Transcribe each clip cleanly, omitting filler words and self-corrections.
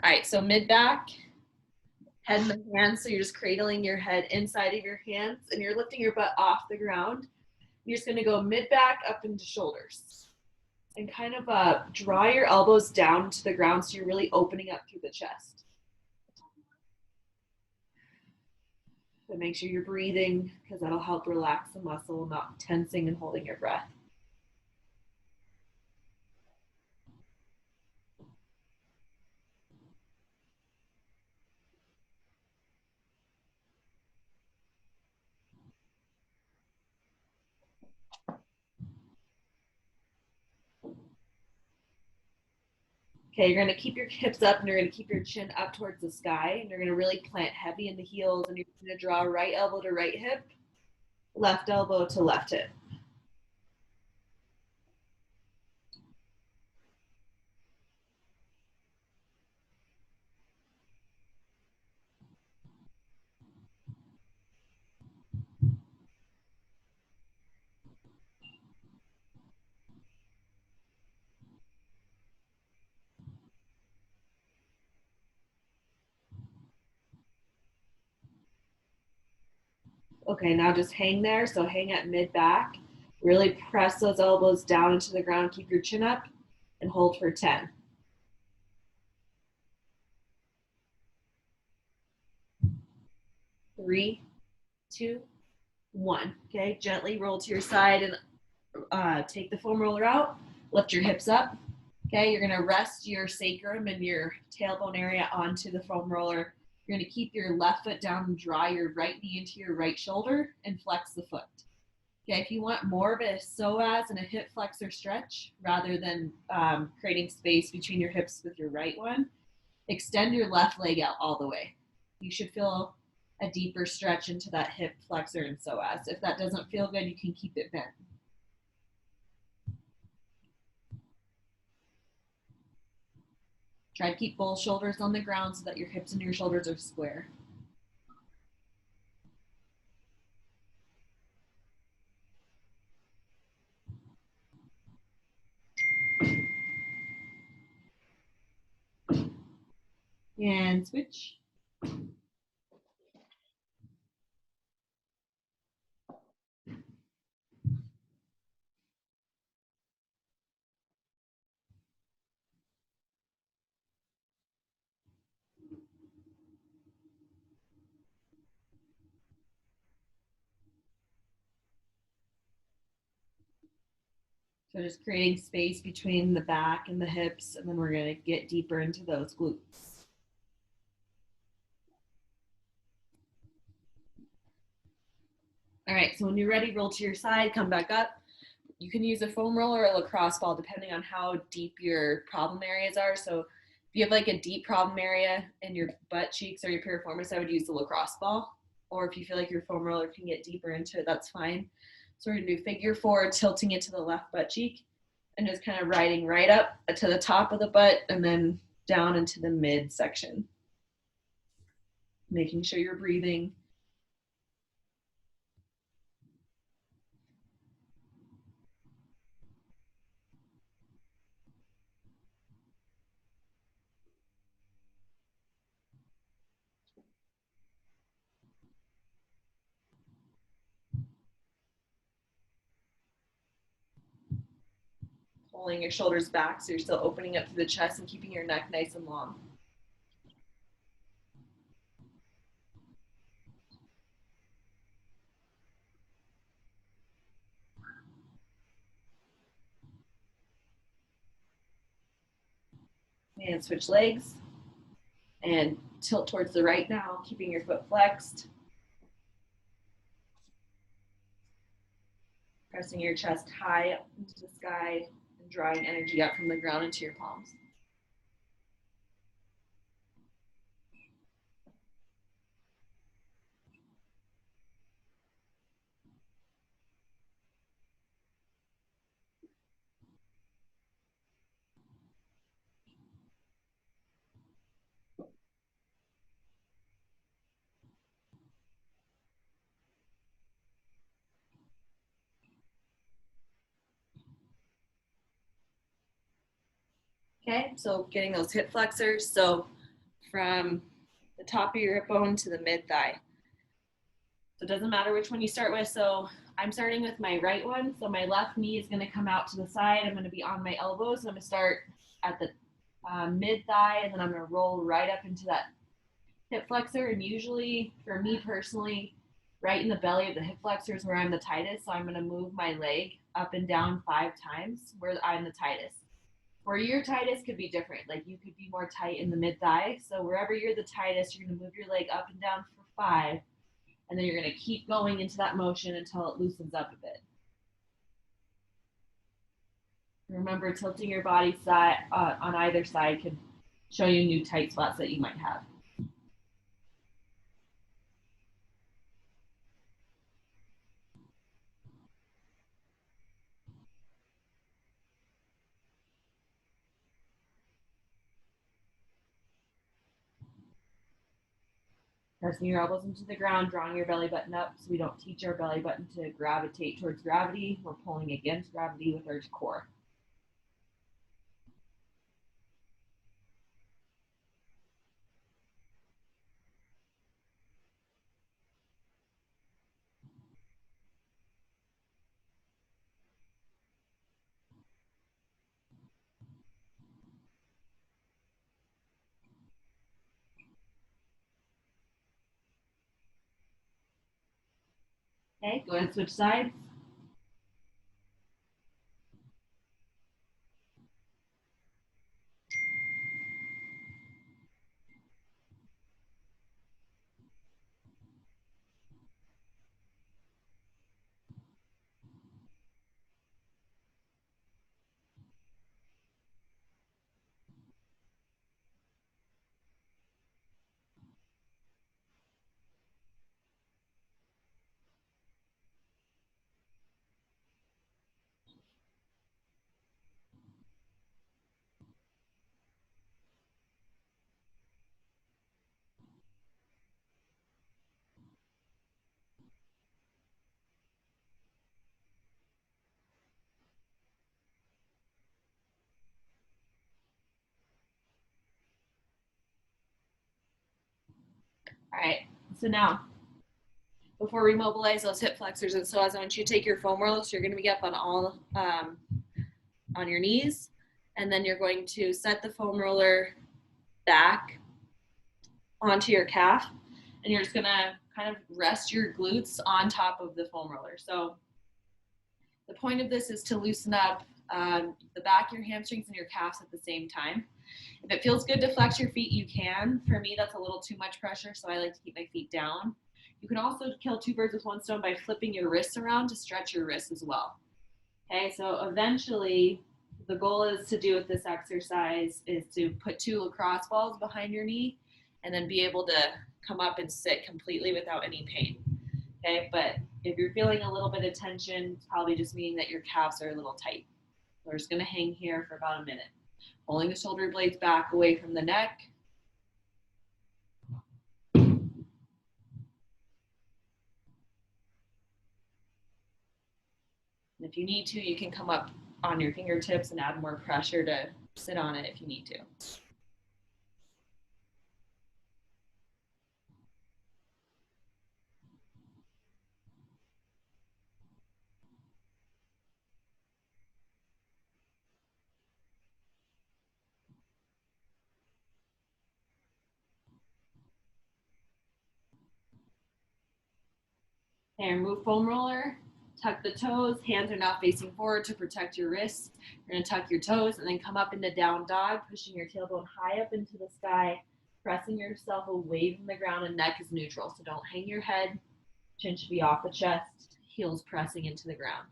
All right, so mid back, head in the hands. So you're just cradling your head inside of your hands and you're lifting your butt off the ground. You're just gonna go mid back up into shoulders and kind of draw your elbows down to the ground so you're really opening up through the chest. But make sure you're breathing because that'll help relax the muscle, not tensing and holding your breath. Okay, you're gonna keep your hips up and you're gonna keep your chin up towards the sky and you're gonna really plant heavy in the heels and you're gonna draw right elbow to right hip, left elbow to left hip. Okay, now just hang there. So hang at mid back. Really press those elbows down into the ground. Keep your chin up and hold for 10. 3, 2, 1. Okay, gently roll to your side and take the foam roller out. Lift your hips up. Okay, you're gonna rest your sacrum and your tailbone area onto the foam roller. You're gonna keep your left foot down and draw your right knee into your right shoulder and flex the foot. Okay, if you want more of a psoas and a hip flexor stretch rather than creating space between your hips with your right one, extend your left leg out all the way. You should feel a deeper stretch into that hip flexor and psoas. If that doesn't feel good, you can keep it bent. Try to keep both shoulders on the ground so that your hips and your shoulders are square. And switch. So just creating space between the back and the hips, and then we're gonna get deeper into those glutes. All right, so when you're ready, roll to your side, come back up. You can use a foam roller or a lacrosse ball depending on how deep your problem areas are. So if you have like a deep problem area in your butt cheeks or your piriformis, I would use the lacrosse ball. Or if you feel like your foam roller can get deeper into it, that's fine. So we're gonna do figure four, tilting it to the left butt cheek and just kind of riding right up to the top of the butt and then down into the mid section. Making sure you're breathing. Pulling your shoulders back so you're still opening up through the chest and keeping your neck nice and long. And switch legs and tilt towards the right now, keeping your foot flexed. Pressing your chest high up into the sky and drawing energy up from the ground into your palms. Okay, so getting those hip flexors. So from the top of your hip bone to the mid thigh. So it doesn't matter which one you start with. So I'm starting with my right one. So my left knee is going to come out to the side. I'm going to be on my elbows. So I'm going to start at the mid thigh, and then I'm going to roll right up into that hip flexor. And usually for me personally, right in the belly of the hip flexor is where I'm the tightest. So I'm going to move my leg up and down 5 times where I'm the tightest. Where your tightest could be different. Like you could be more tight in the mid thigh. So wherever you're the tightest, you're going to move your leg up and down for 5. And then you're going to keep going into that motion until it loosens up a bit. Remember, tilting your body side on either side can show you new tight spots that you might have. Pressing your elbows into the ground, drawing your belly button up so we don't teach our belly button to gravitate towards gravity. We're pulling against gravity with our core. Okay, go ahead and switch sides. All right, so now, before we mobilize those hip flexors and psoas, I want you to take your foam roller. So you're going to be up on all on your knees, and then you're going to set the foam roller back onto your calf, and you're just going to kind of rest your glutes on top of the foam roller. So the point of this is to loosen up the back, your hamstrings, and your calves at the same time. If it feels good to flex your feet, you can. For me, that's a little too much pressure, so I like to keep my feet down. You can also kill 2 birds with 1 stone by flipping your wrists around to stretch your wrists as well. Okay, so eventually, the goal is to do with this exercise is to put 2 lacrosse balls behind your knee and then be able to come up and sit completely without any pain. Okay, but if you're feeling a little bit of tension, it's probably just meaning that your calves are a little tight. We're just going to hang here for about a minute. Pulling the shoulder blades back away from the neck. And if you need to, you can come up on your fingertips and add more pressure to sit on it if you need to. Okay, remove foam roller. Tuck the toes. Hands are now facing forward to protect your wrists. You're going to tuck your toes and then come up into down dog, pushing your tailbone high up into the sky, pressing yourself away from the ground, and neck is neutral. So don't hang your head. Chin should be off the chest. Heels pressing into the ground.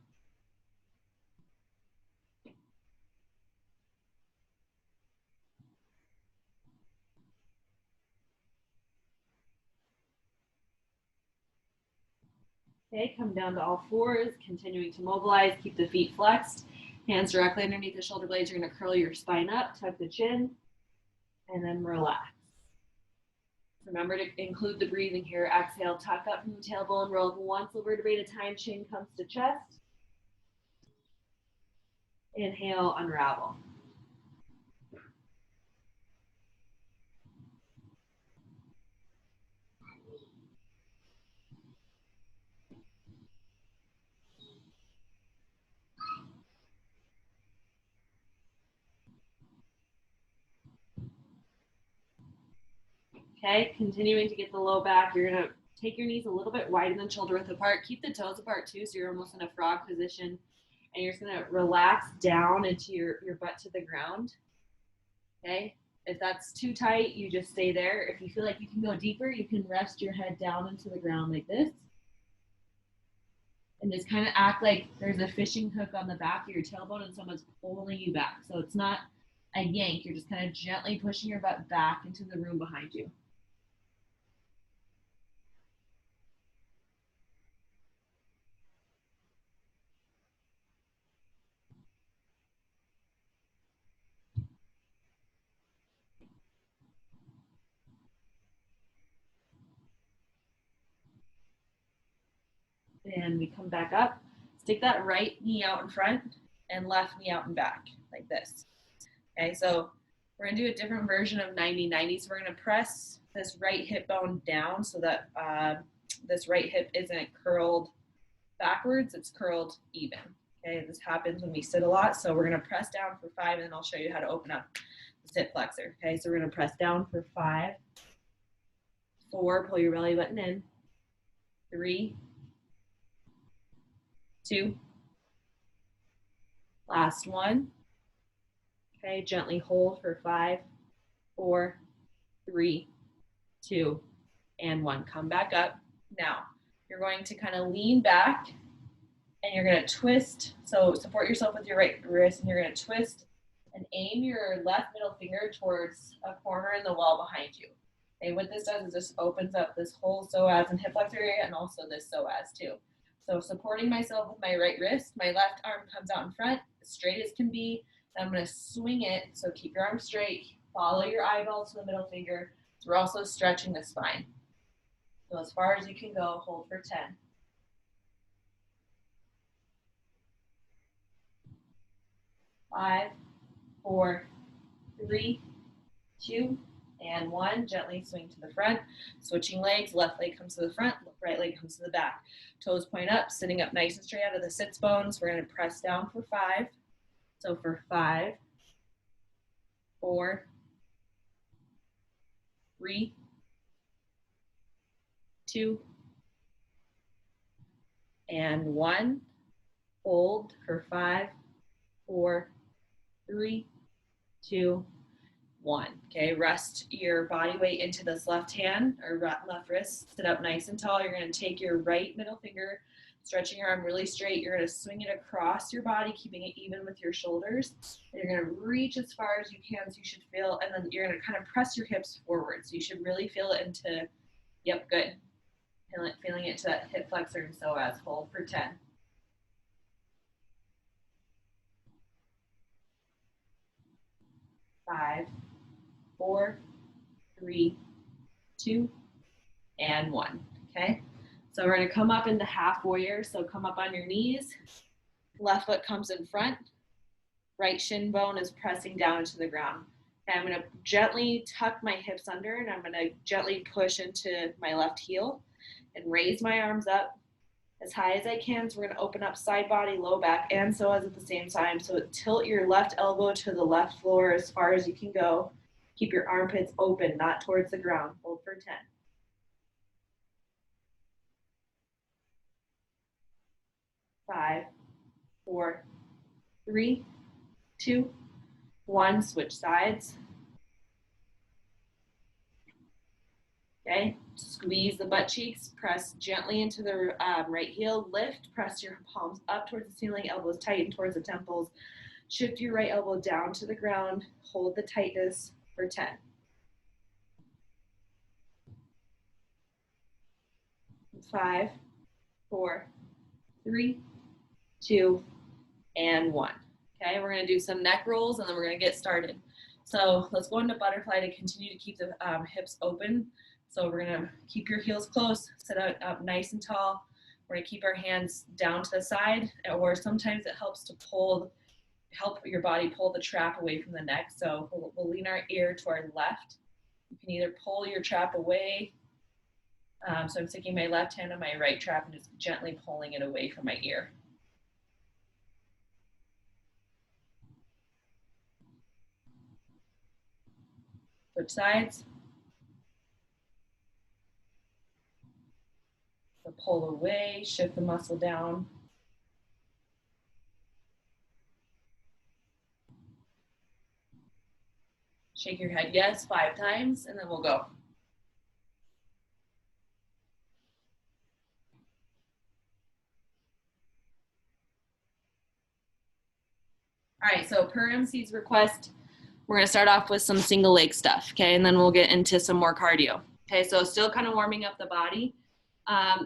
Okay, come down to all fours, continuing to mobilize. Keep the feet flexed. Hands directly underneath the shoulder blades. You're going to curl your spine up, tuck the chin, and then relax. Remember to include the breathing here. Exhale, tuck up from the tailbone, roll up 1 full vertebrae at a time, chin comes to chest. Inhale, unravel. Okay, continuing to get the low back. You're gonna take your knees a little bit wider than shoulder width apart. Keep the toes apart too, so you're almost in a frog position. And you're just gonna relax down into your butt to the ground. Okay, if that's too tight, you just stay there. If you feel like you can go deeper, you can rest your head down into the ground like this. And just kind of act like there's a fishing hook on the back of your tailbone and someone's pulling you back. So it's not a yank, you're just kind of gently pushing your butt back into the room behind you. And we come back up. Stick that right knee out in front and left knee out and back like this. Okay, so we're gonna do a different version of 90-90. So we're gonna press this right hip bone down so that this right hip isn't curled backwards, it's curled even. Okay, this happens when we sit a lot. So we're gonna press down for 5 and then I'll show you how to open up the sit flexor. Okay, so we're gonna press down for 5, 4, pull your belly button in, 3, 2, last one. Okay, gently hold for 5, 4, 3, 2, and 1. Come back up. Now, you're going to kind of lean back and you're going to twist. So support yourself with your right wrist and you're going to twist and aim your left middle finger towards a corner in the wall behind you. Okay, what this does is this opens up this whole psoas and hip flexor area and also this psoas too. So supporting myself with my right wrist, my left arm comes out in front, as straight as can be. I'm going to swing it. So keep your arm straight, follow your eyeball to the middle finger. So we're also stretching the spine. So as far as you can go, hold for 10. 5, 4, 3, 2, and 1. Gently swing to the front. Switching legs, left leg comes to the front, right leg comes to the back. Toes point up, sitting up nice and straight out of the sits bones. We're going to press down for 5. So for 5, 4, 3, 2, and 1. Hold for 5, 4, 3, 2, 1. Okay, rest your body weight into this left hand or left wrist. Sit up nice and tall. You're going to take your right middle finger, stretching your arm really straight. You're going to swing it across your body, keeping it even with your shoulders. And you're going to reach as far as you can so you should feel, and then you're going to kind of press your hips forward. So you should really feel it into, yep, good. Feeling it to that hip flexor and psoas. Hold for 10. 5, 4, 3, 2, and 1. Okay, so we're going to come up into half warrior. So come up on your knees. Left foot comes in front. Right shin bone is pressing down into the ground. Okay, I'm going to gently tuck my hips under and I'm going to gently push into my left heel and raise my arms up as high as I can. So we're going to open up side body, low back, and psoas at the same time. So tilt your left elbow to the left floor as far as you can go. Keep your armpits open, not towards the ground. Hold for 10. 5, 4, 3, 2, 1. Switch sides. Okay, squeeze the butt cheeks, press gently into the right heel, lift, press your palms up towards the ceiling, elbows tighten towards the temples. Shift your right elbow down to the ground, hold the tightness for 10. 5, 4, 3, 2, and 1. Okay, we're going to do some neck rolls and then we're going to get started. So let's go into butterfly to continue to keep the hips open. So we're going to keep your heels close, sit up nice and tall. We're going to keep our hands down to the side, or sometimes it helps to help your body pull the trap away from the neck. So we'll lean our ear to our left. You can either pull your trap away. So I'm sticking my left hand on my right trap and just gently pulling it away from my ear. Switch sides. pull away, shift the muscle down. Shake your head yes 5 times, and then we'll go. All right, so per MC's request, we're gonna start off with some single leg stuff, okay? And then we'll get into some more cardio. Okay, so still kind of warming up the body.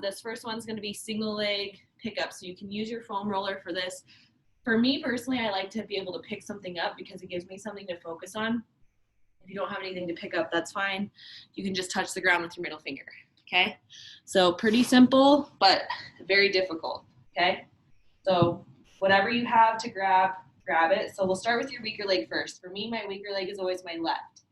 This first one's gonna be single leg pickup. So you can use your foam roller for this. For me personally, I like to be able to pick something up because it gives me something to focus on. If you don't have anything to pick up, that's fine. You can just touch the ground with your middle finger, okay? So pretty simple, but very difficult, okay? So whatever you have to grab it. So we'll start with your weaker leg first. For me, my weaker leg is always my left.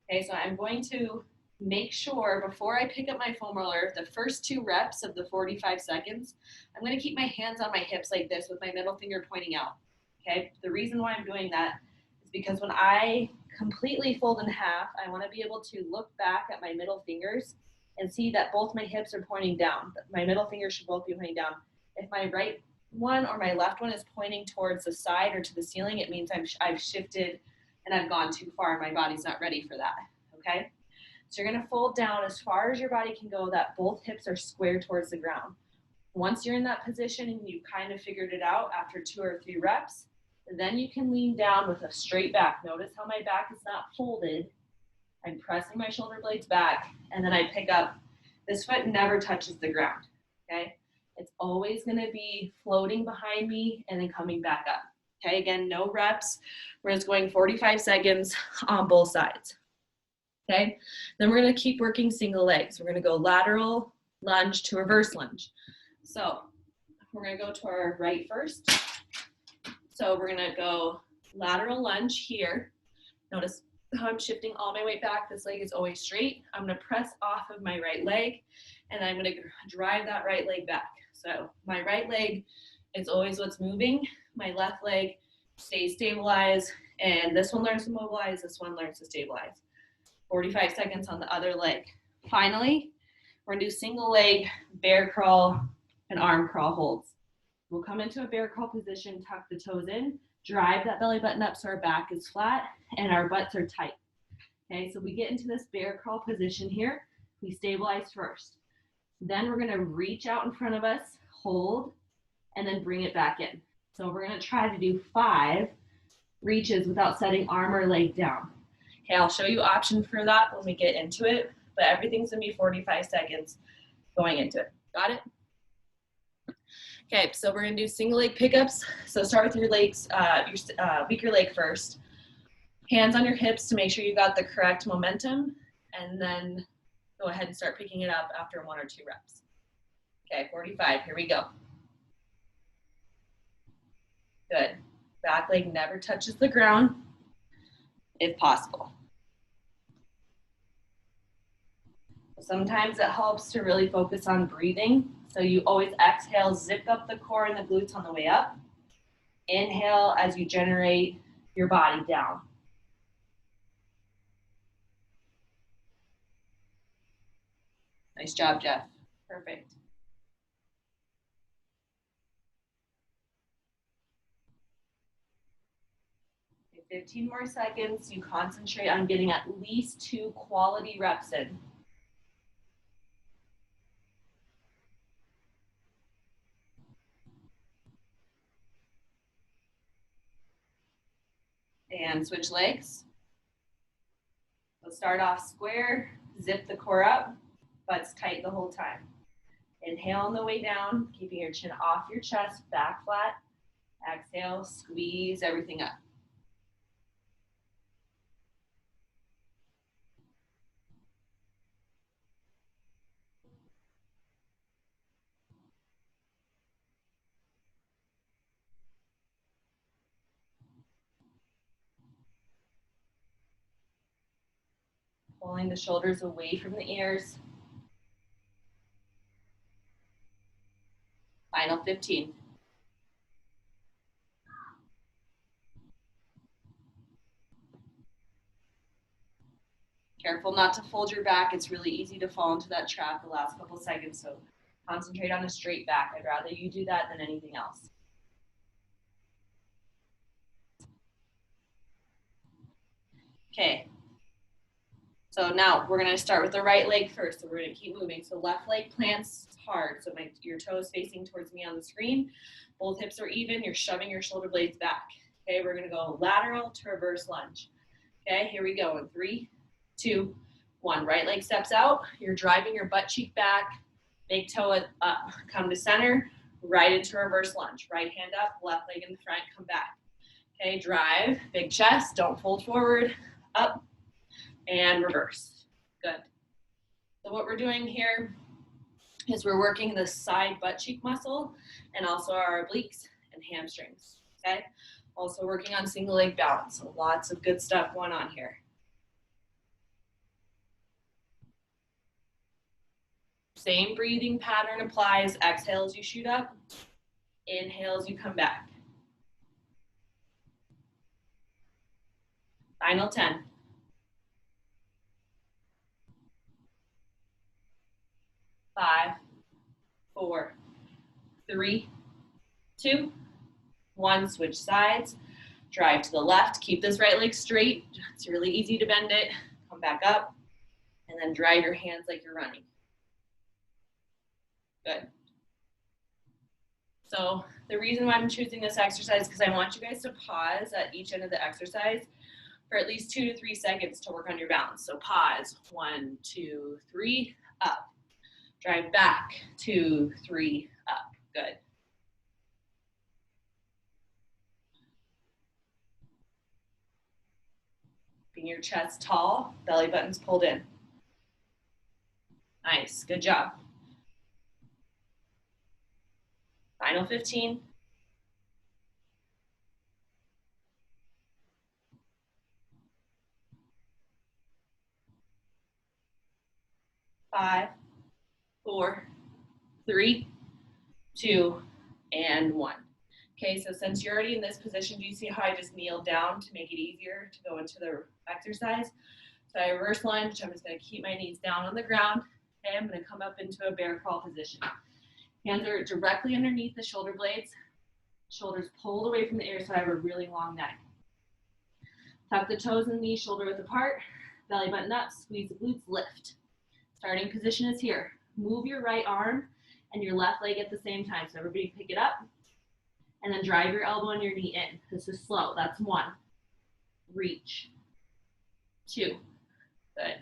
Okay, so I'm going to make sure before I pick up my foam roller, the first 2 reps of the 45 seconds, I'm going to keep my hands on my hips like this with my middle finger pointing out. Okay, the reason why I'm doing that is because when I completely fold in half, I want to be able to look back at my middle fingers and see that both my hips are pointing down. My middle fingers should both be pointing down. If my right one or my left one is pointing towards the side or to the ceiling, it means I've shifted and I've gone too far. My body's not ready for that, okay? So you're gonna fold down as far as your body can go that both hips are square towards the ground. Once you're in that position and you've kind of figured it out after 2 or 3 reps, then you can lean down with a straight back. Notice how my back is not folded. I'm pressing my shoulder blades back, and then I pick up. This foot never touches the ground, okay? It's always gonna be floating behind me and then coming back up. Okay, again, no reps. We're just going 45 seconds on both sides. Okay, then we're gonna keep working single legs. We're gonna go lateral lunge to reverse lunge. So we're gonna go to our right first. So we're gonna go lateral lunge here. Notice how I'm shifting all my weight back. This leg is always straight. I'm gonna press off of my right leg and I'm gonna drive that right leg back. So my right leg is always what's moving. My left leg stays stabilized, and this one learns to mobilize, this one learns to stabilize. 45 seconds on the other leg. Finally, we're gonna do single leg bear crawl and arm crawl holds. We'll come into a bear crawl position, tuck the toes in, drive that belly button up so our back is flat and our butts are tight. Okay, so we get into this bear crawl position here. We stabilize first. Then we're gonna reach out in front of us, hold, and then bring it back in. So we're gonna try to do 5 reaches without setting arm or leg down. Okay, I'll show you option for that when we get into it, but everything's gonna be 45 seconds going into it. Got it? Okay, so we're gonna do single leg pickups. So start with your legs, your weaker leg first. Hands on your hips to make sure you got the correct momentum, and then go ahead and start picking it up after 1 or 2 reps. Okay, 45, here we go. Good. Back leg never touches the ground, if possible. Sometimes it helps to really focus on breathing. So you always exhale, zip up the core and the glutes on the way up. Inhale as you generate your body down. Nice job, Jeff. Perfect. 15 more seconds. You concentrate on getting at least 2 quality reps in. And switch legs. So start off square, zip the core up, butts tight the whole time. Inhale on the way down, keeping your chin off your chest, back flat. Exhale, squeeze everything up. Pulling the shoulders away from the ears. Final 15. Careful not to fold your back. It's really easy to fall into that trap the last couple seconds, so Concentrate on a straight back. I'd rather you do that than anything else. Okay. So now we're gonna start with the right leg first. So we're gonna keep moving. So left leg plants hard. So your toes facing towards me on the screen. Both hips are even. You're shoving your shoulder blades back. Okay, we're gonna go lateral to reverse lunge. Okay, here we go in 3, 2, 1. Right leg steps out. You're driving your butt cheek back. Big toe up. Come to center. Right into reverse lunge. Right hand up. Left leg in the front. Come back. Okay, drive. Big chest. Don't fold forward. Up. And reverse. Good. So what we're doing here is we're working the side butt cheek muscle and also our obliques and hamstrings, okay? Also working on single leg balance, so lots of good stuff going on here. Same breathing pattern applies. Exhale as you shoot up, inhale as you come back. Final 10. 5, 4, 3, 2, 1. Switch sides. Drive to the left. Keep this right leg straight. It's really easy to bend it. Come back up. And then drive your hands like you're running. Good. So the reason why I'm choosing this exercise is because I want you guys to pause at each end of the exercise for at least 2 to 3 seconds to work on your balance. So pause. 1, 2, 3, up. Drive back, 2, 3, up. Good. Keeping your chest tall, belly buttons pulled in. Nice, good job. Final 15. 5, 4, 3, 2, and 1. Okay, so since you're already in this position, do you see how I just kneeled down to make it easier to go into the exercise? So I reverse lunge. I'm just going to keep my knees down on the ground. Okay, I'm going to come up into a bear crawl position. Hands are directly underneath the shoulder blades. Shoulders pulled away from the ear so I have a really long neck. Tuck the toes and knees shoulder width apart. Belly button up, squeeze the glutes, lift. Starting position is here. Move your right arm and your left leg at the same time. So everybody pick it up and then drive your elbow and your knee in. This is slow. That's 1. Reach. 2. Good.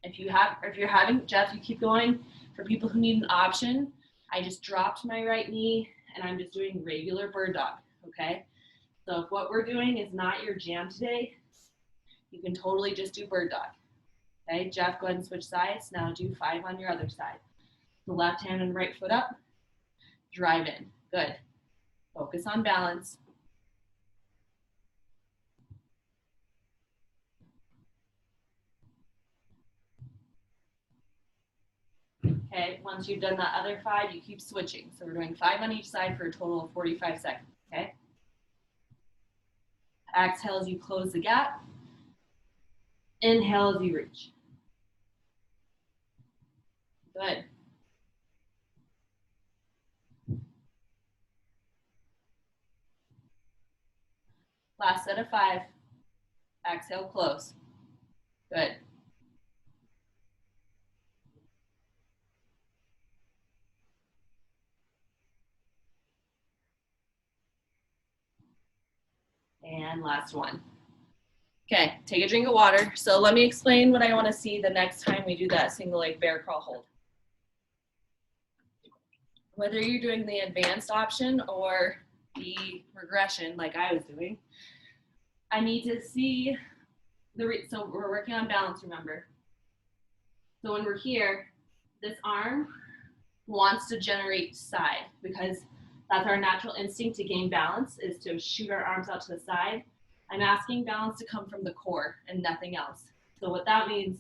If you're having, Jeff, you keep going. For people who need an option, I just dropped my right knee and I'm just doing regular bird dog, okay? So if what we're doing is not your jam today, you can totally just do bird dog. Okay, Jeff, go ahead and switch sides. Now do 5 on your other side. The left hand and right foot up. Drive in. Good. Focus on balance. Okay, once you've done that other 5, you keep switching. So we're doing 5 on each side for a total of 45 seconds, okay? Exhale as you close the gap. Inhale as you reach. Good. Last set of 5. Exhale, close. Good. And last one. Okay, take a drink of water. So let me explain what I want to see the next time we do that single leg bear crawl hold. Whether you're doing the advanced option or the regression like I was doing, I need to see so we're working on balance, remember. So when we're here, this arm wants to generate side because that's our natural instinct to gain balance, is to shoot our arms out to the side. I'm asking balance to come from the core and nothing else. So what that means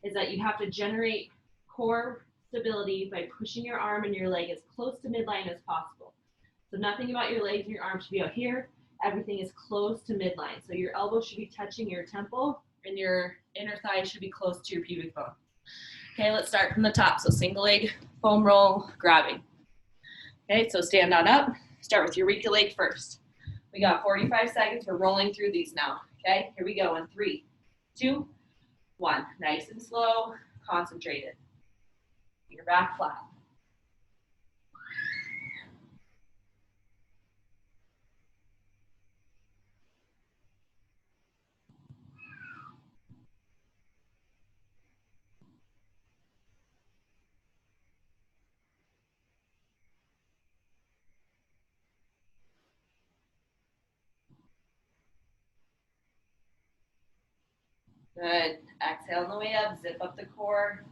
is that you have to generate core stability by pushing your arm and your leg as close to midline as possible. So nothing about your legs and your arms should be out here. Everything is close to midline. So your elbow should be touching your temple and your inner thigh should be close to your pubic bone. Okay, let's start from the top. So single leg foam roll, grabbing. Okay, so stand on up. Start with your weaker leg first. We got 45 seconds. We're rolling through these now. Okay, here we go in 3, 2, 1. Nice and slow, concentrated. Your back flat. Good. Exhale on the way up. Zip up the core.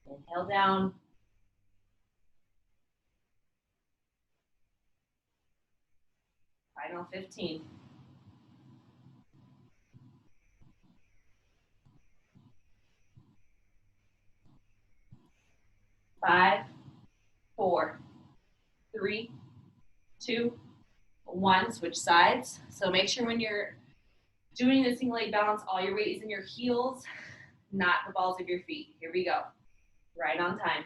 Inhale down. Final 15. 5, 4, 3, 2, 1. Switch sides. So make sure when you're doing the single leg balance, all your weight is in your heels, not the balls of your feet. Here we go. Right on time.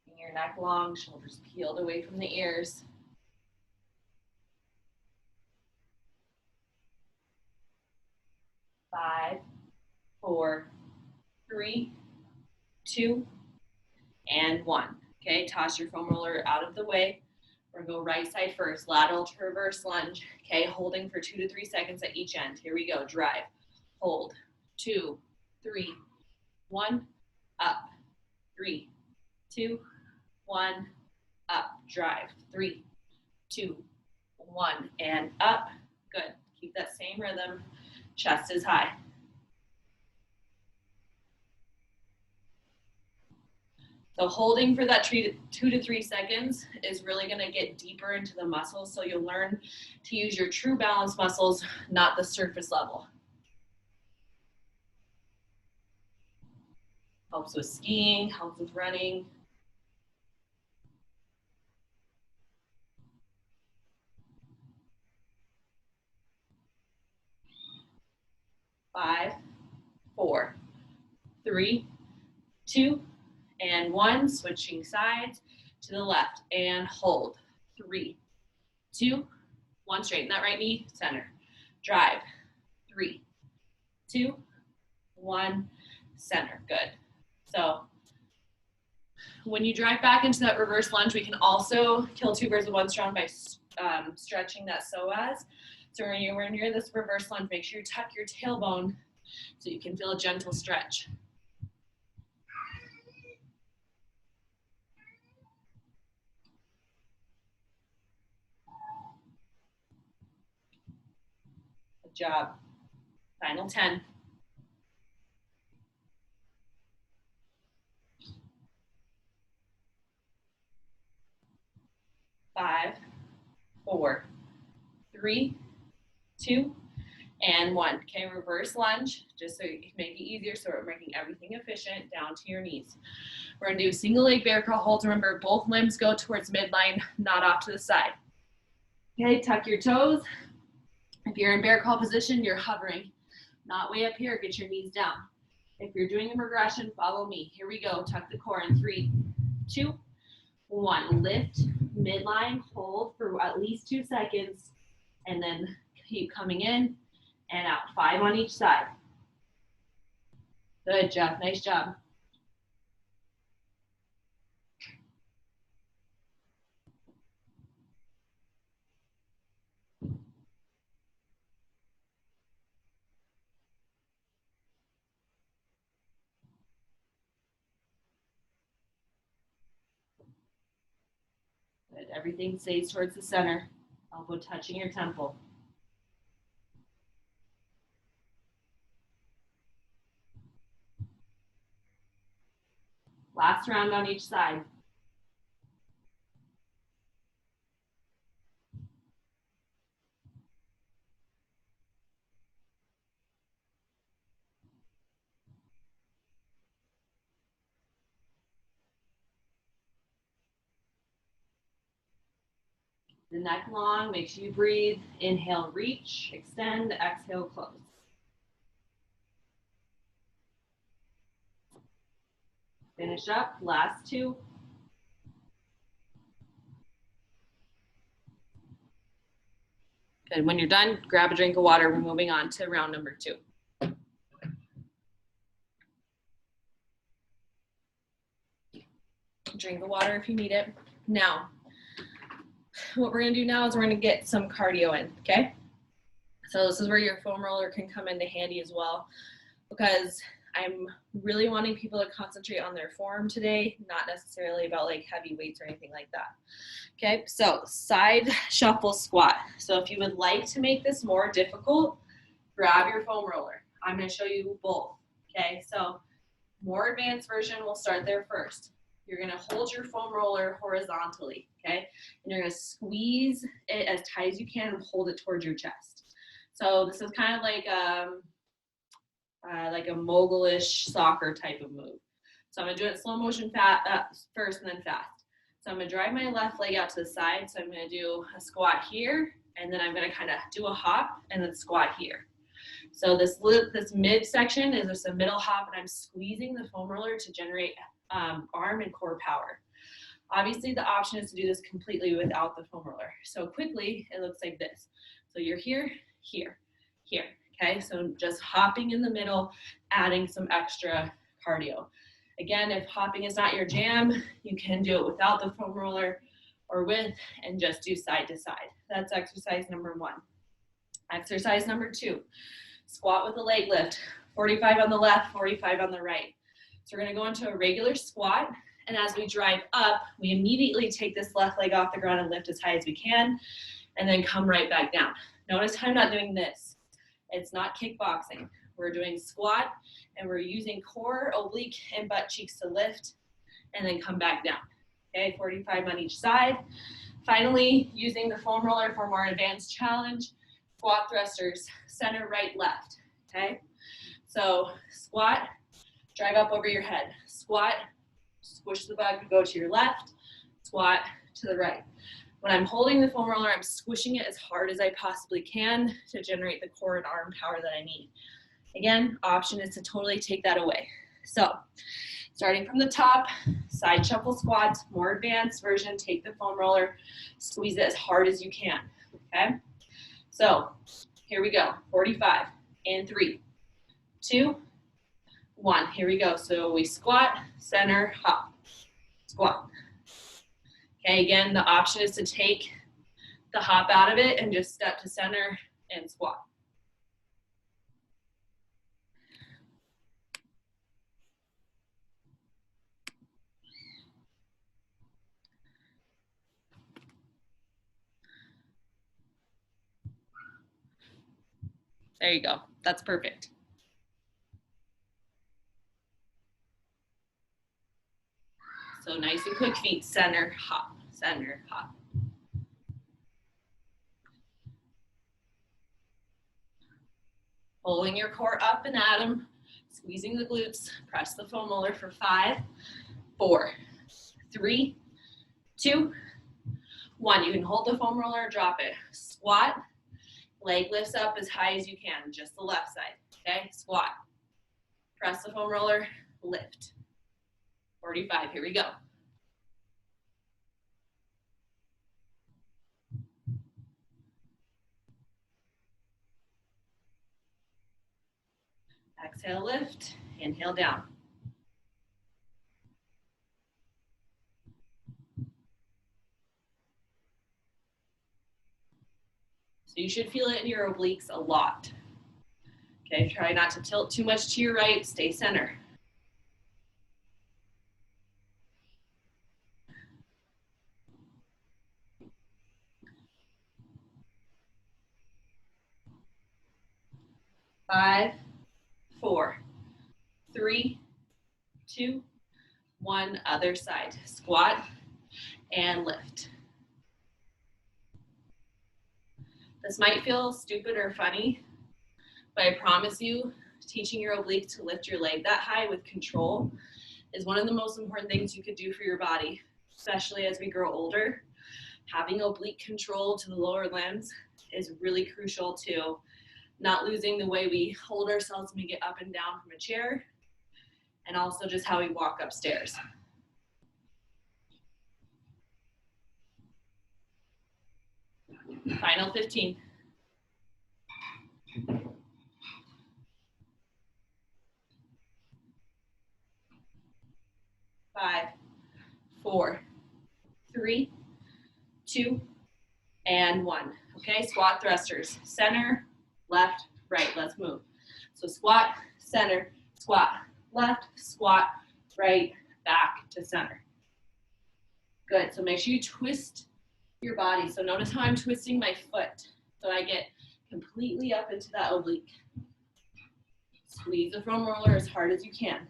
Bring your neck long, shoulders peeled away from the ears. 5, 4, 3, 2, and 1. Okay, toss your foam roller out of the way. We're gonna go right side first, lateral to reverse lunge. Okay, holding for 2 to 3 seconds at each end. Here we go, drive, hold, 2, 3, 1, up, 3, 2, 1, up, drive, 3, 2, 1, and up. Good, keep that same rhythm, chest is high. So holding for that 2 to 3 seconds is really going to get deeper into the muscles, so you'll learn to use your true balance muscles, not the surface level. Helps with skiing, helps with running. Five, 4, 3, 2, and 1. Switching sides to the left and hold. 3, 2, 1. Straighten that right knee, center. Drive. 3, 2, 1, center. Good. So when you drive back into that reverse lunge, we can also kill 2 birds with 1 stone by stretching that psoas. So when you're in this reverse lunge, make sure you tuck your tailbone so you can feel a gentle stretch. Good job. Final 10. 5, 4, 3, 2, and 1. Okay, reverse lunge, just so you can make it easier, so we're making everything efficient down to your knees. We're gonna do single leg bear crawl holds. Remember, both limbs go towards midline, not off to the side. Okay, tuck your toes. If you're in bear crawl position, you're hovering, not way up here. Get your knees down. If you're doing a regression, follow me. Here we go. Tuck the core in 3, 2, 1. Lift, midline, hold for at least 2 seconds, and then keep coming in and out. 5 on each side. Good, Jeff. Nice job. Good. Everything stays towards the center. Elbow touching your temple. Last round on each side. The neck long, make sure you breathe. Inhale, reach, extend, exhale, close. Finish up, last two. Good, when you're done, grab a drink of water. We're moving on to round number 2. Drink the water if you need it. Now, what we're gonna do now is we're gonna get some cardio in, okay? So this is where your foam roller can come into handy as well, because I'm really wanting people to concentrate on their form today, not necessarily about like heavy weights or anything like that. Okay, so side shuffle squat. So if you would like to make this more difficult, grab your foam roller. I'm gonna show you both, okay? So more advanced version, we'll start there first. You're gonna hold your foam roller horizontally, okay? And you're gonna squeeze it as tight as you can and hold it towards your chest. So this is kind of like a mogul-ish soccer type of move. So I'm gonna do it slow motion first and then fast. So I'm gonna drive my left leg out to the side. So I'm gonna do a squat here, and then I'm gonna kind of do a hop and then squat here. So this mid section is just a middle hop, and I'm squeezing the foam roller to generate arm and core power. Obviously the option is to do this completely without the foam roller. So quickly, it looks like this. So you're here, here, here. Okay, so just hopping in the middle, adding some extra cardio. Again, if hopping is not your jam, you can do it without the foam roller or with, and just do side to side. That's exercise number 1. Exercise number 2, squat with a leg lift, 45 on the left, 45 on the right. So we're gonna go into a regular squat, and as we drive up, we immediately take this left leg off the ground and lift as high as we can, and then come right back down. Notice I'm not doing this. It's not kickboxing. We're doing squat, and we're using core, oblique, and butt cheeks to lift, and then come back down. Okay, 45 on each side. Finally, using the foam roller for more advanced challenge, squat thrusters, center, right, left. Okay, so squat, drive up over your head. Squat, squish the bug, go to your left. Squat to the right. When I'm holding the foam roller, I'm squishing it as hard as I possibly can to generate the core and arm power that I need. Again, option is to totally take that away. So starting from the top, side shuffle squats, more advanced version, take the foam roller, squeeze it as hard as you can, okay? So here we go, 45, in 3, 2, 1, here we go. So we squat, center, hop, squat. Okay, again, the option is to take the hop out of it and just step to center and squat. There you go, that's perfect. So nice and quick feet, center, hop, center, hop. Pulling your core up and at them, squeezing the glutes, press the foam roller for 5, 4, 3, 2, 1. You can hold the foam roller, drop it. Squat, leg lifts up as high as you can, just the left side, okay? Squat, press the foam roller, lift. 45, here we go. Exhale, lift, inhale down. So you should feel it in your obliques a lot. Okay, try not to tilt too much to your right, stay center. Five, 4, 3, 2, 1, other side. Squat and lift. This might feel stupid or funny, but I promise you, teaching your oblique to lift your leg that high with control is one of the most important things you could do for your body, especially as we grow older. Having oblique control to the lower limbs is really crucial to not losing the way we hold ourselves when we get up and down from a chair, and also just how we walk upstairs. Final 15. 5, 4, 3, 2, and 1. Okay, squat thrusters. Center, left, right. Let's move. So squat, center, squat, left, squat, right, back to center. Good. So make sure you twist your body. So notice how I'm twisting my foot so I get completely up into that oblique. Squeeze the foam roller as hard as you can.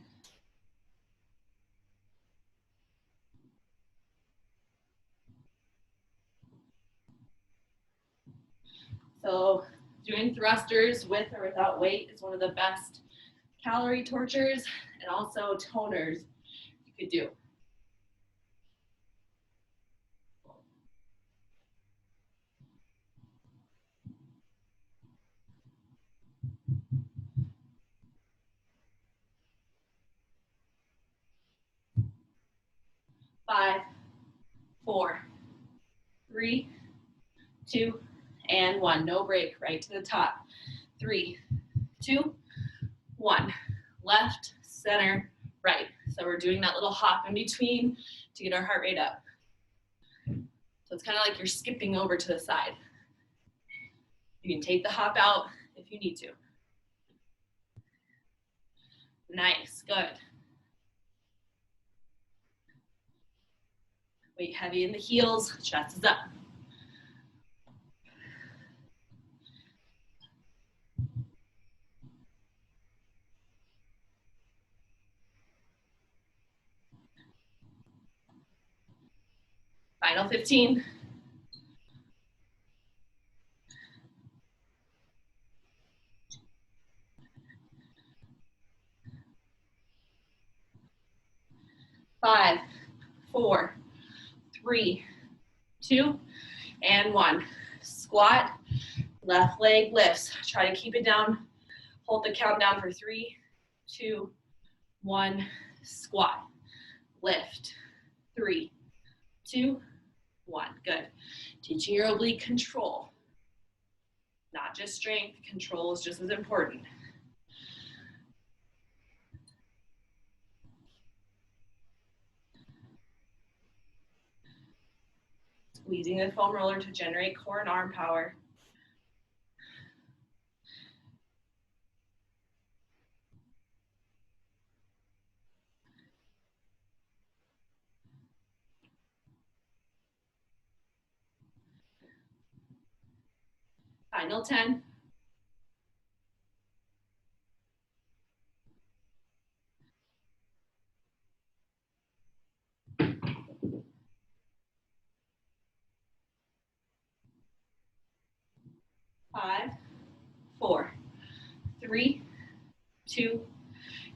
So doing thrusters with or without weight is one of the best calorie tortures and also toners you could do. Five, 4, 3, 2, and 1. No break, right to the top. 3, 2, 1. Left, center, right. So we're doing that little hop in between to get our heart rate up. So it's kind of like you're skipping over to the side. You can take the hop out if you need to. Nice, good. Weight heavy in the heels, chest is up. Final 15. 5, 4, 3, 2, and 1. Squat, left leg lifts. Try to keep it down. Hold the count down for 3, 2, 1. Squat, lift. 3, 2, 1. Good. Teaching your oblique control. Not just strength, control is just as important. Squeezing the foam roller to generate core and arm power. Final 10. 5, 4, 3, 2,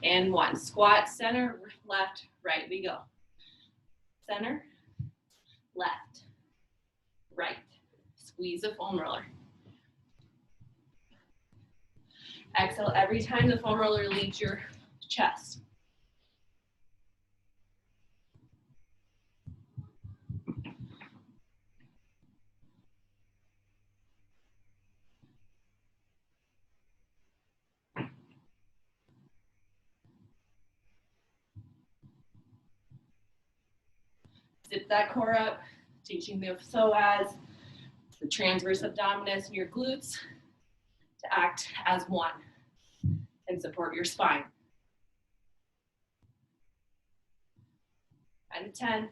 and 1. Squat, center, left, right. We go. Center, left, right. Squeeze the foam roller. Exhale every time the foam roller leaves your chest. Zip that core up, teaching the psoas, the transverse abdominis, and your glutes to act as one and support your spine. And 10.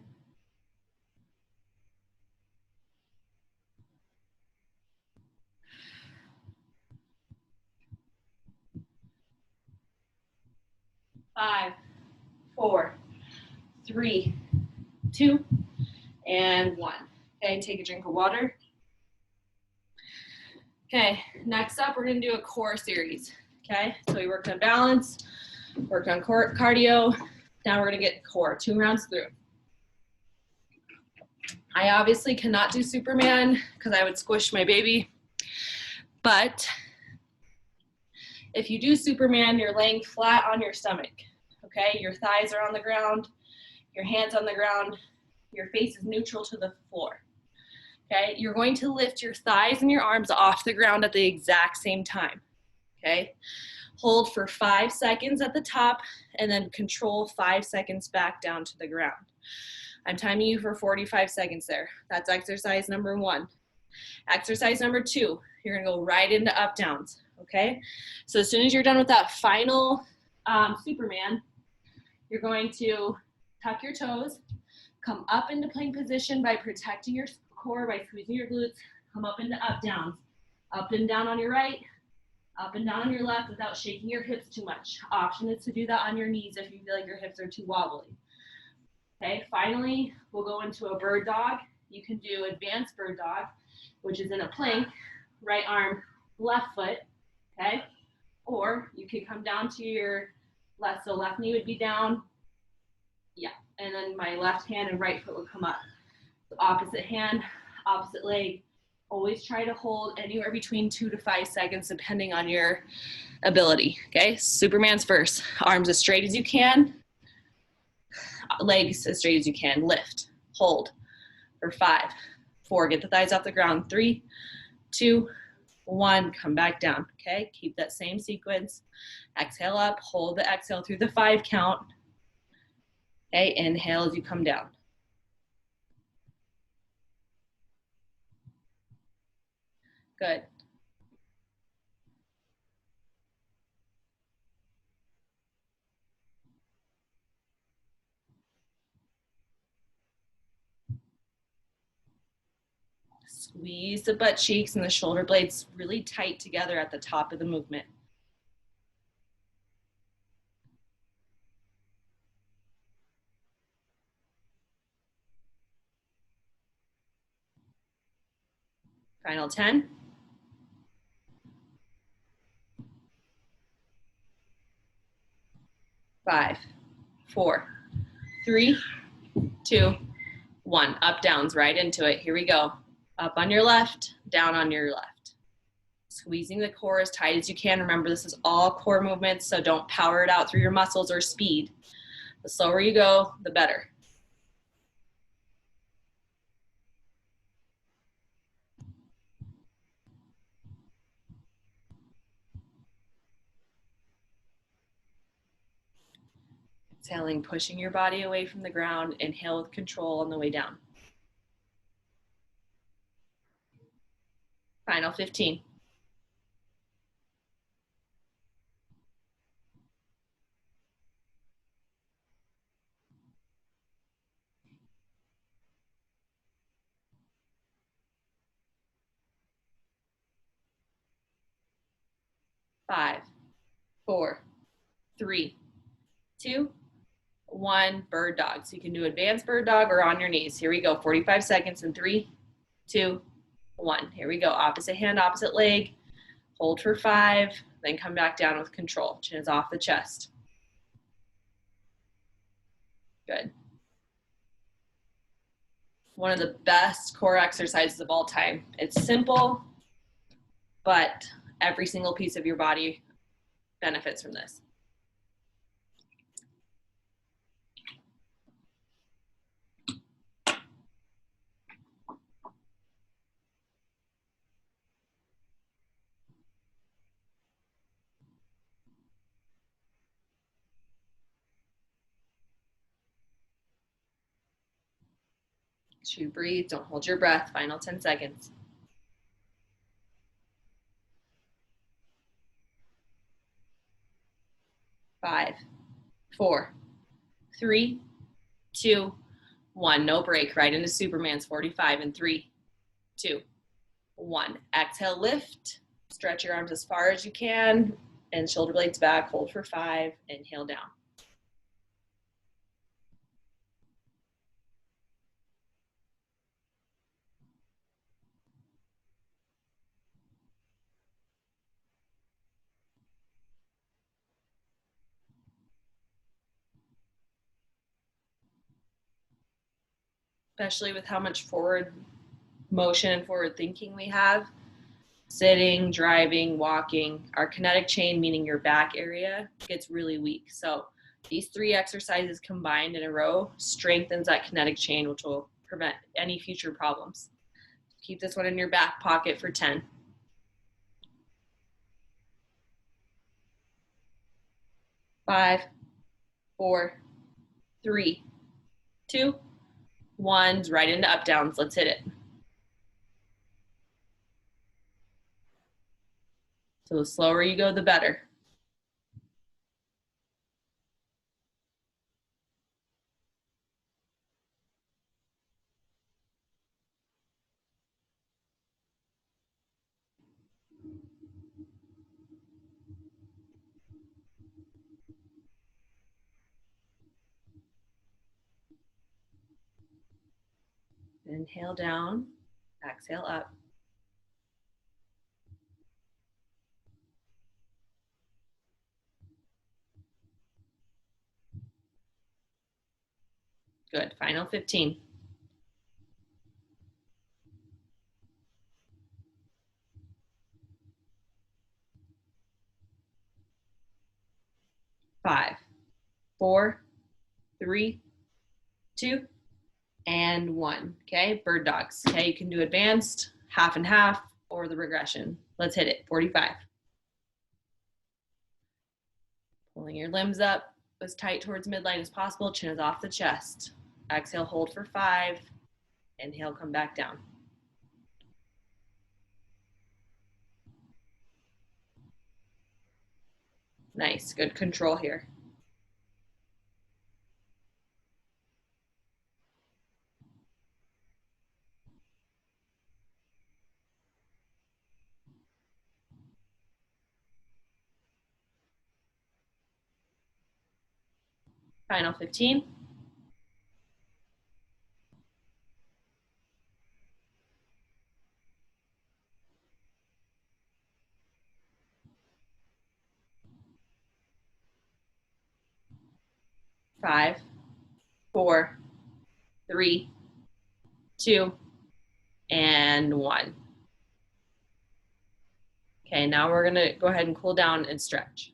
5, 4, 3, 2, and 1. Okay, take a drink of water. Okay, next up, we're gonna do a core series. Okay, so we worked on balance, worked on core cardio. Now we're gonna get core, 2 rounds through. I obviously cannot do Superman because I would squish my baby, but if you do Superman, you're laying flat on your stomach, okay? Your thighs are on the ground, your hands on the ground, your face is neutral to the floor, okay? You're going to lift your thighs and your arms off the ground at the exact same time, okay? Hold for 5 seconds at the top and then control 5 seconds back down to the ground. I'm timing you for 45 seconds there. That's exercise number 1. Exercise number 2, you're gonna go right into up downs, okay? So as soon as you're done with that final Superman, you're going to tuck your toes, come up into plank position by protecting your core, by squeezing your glutes, come up into up downs. Up and down on your right, up and down on your left without shaking your hips too much. Option is to do that on your knees if you feel like your hips are too wobbly. Okay, finally, we'll go into a bird dog. You can do advanced bird dog, which is in a plank, right arm, left foot, okay? Or you could come down to your left, so left knee would be down, yeah, and then my left hand and right foot would come up. So opposite hand, opposite leg. Always try to hold anywhere between 2 to 5 seconds depending on your ability, okay? Superman's first. Arms as straight as you can, legs as straight as you can. Lift, hold for 5, 4, get the thighs off the ground. 3, 2, 1, come back down, okay? Keep that same sequence. Exhale up, hold the exhale through the 5 count. Okay, inhale as you come down. Good. Squeeze the butt cheeks and the shoulder blades really tight together at the top of the movement. Final 10. 5, 4, 3, 2, 1. Up, downs, right into it. Here we go. Up on your left, down on your left. Squeezing the core as tight as you can. Remember, this is all core movements, so don't power it out through your muscles or speed. The slower you go, the better. Exhaling, pushing your body away from the ground. Inhale with control on the way down. Final 15. 5, 4, 3, 2, 1. Bird dog. So you can do advanced bird dog or on your knees. Here we go. 45 seconds in 3, 2, 1. Here we go. Opposite hand, opposite leg. Hold for 5, then come back down with control. Chin is off the chest. Good. One of the best core exercises of all time. It's simple, but every single piece of your body benefits from this. You breathe, don't hold your breath. Final 10 seconds. 5, 4, 3, 2, 1. No break. Right into Superman's 45 in 3, 2, 1. Exhale, lift. Stretch your arms as far as you can and shoulder blades back. Hold for 5. Inhale down. especially with how much forward motion and forward thinking we have. Sitting, driving, walking, our kinetic chain, meaning your back area, gets really weak. So these 3 exercises combined in a row strengthens that kinetic chain, which will prevent any future problems. Keep this one in your back pocket for 10. 5, 4, 3, 2, 1. Right into up downs. Let's hit it. So the slower you go, the better. Inhale down, exhale up. Good. Final 15. 5, 4, 3, 2, and 1. Okay, bird dogs. Okay, you can do advanced, half and half, or the regression. Let's hit it. 45. Pulling your limbs up as tight towards midline as possible. Chin is off the chest. Exhale, hold for 5. Inhale, come back down. Nice, good control here. Final 15. 5, 4, 3, 2, and 1. Okay, now we're gonna go ahead and cool down and stretch.